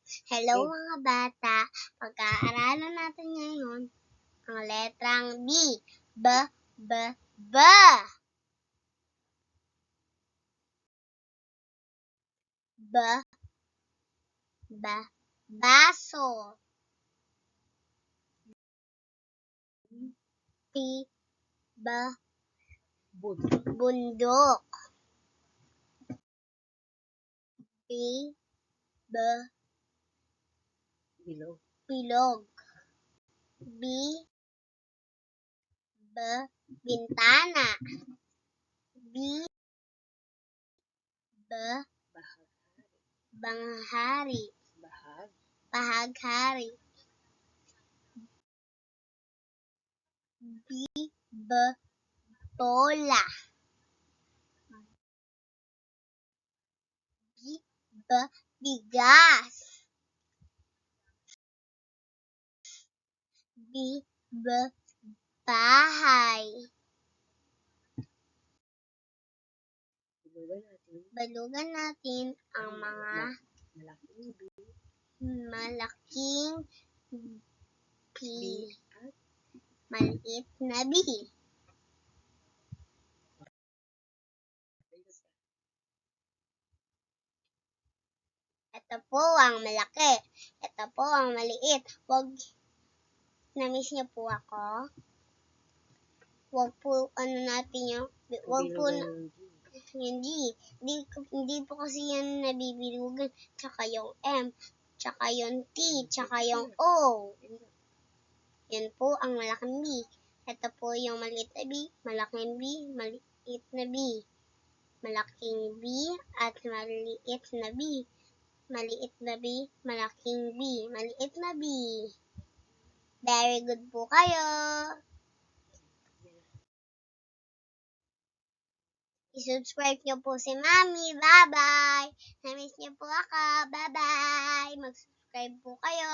Hello mga bata, pag-aaralan natin ngayon ang letrang B. B. Baso. Bundok. Bilog. Bintana. Banghari. Bahaghari. Bola. Bigas. Bahay. Balugan natin ang mga malaking B, maliit na B. Ito po ang malaki. Ito po ang maliit. Na-miss niyo po ako? Wag po, hindi po kasi yan nabibilugan. Tsaka yung M, tsaka yung T, tsaka yung O. Yan po ang malaking B. Ito po yung maliit na B, malaking B, maliit na B. Malaking B at maliit na B. Maliit na B, malaking B, maliit na B. Very good po kayo. I-subscribe niyo po si Mami. Bye-bye. Na-miss niyo po ako. Bye-bye. Mag-subscribe po kayo.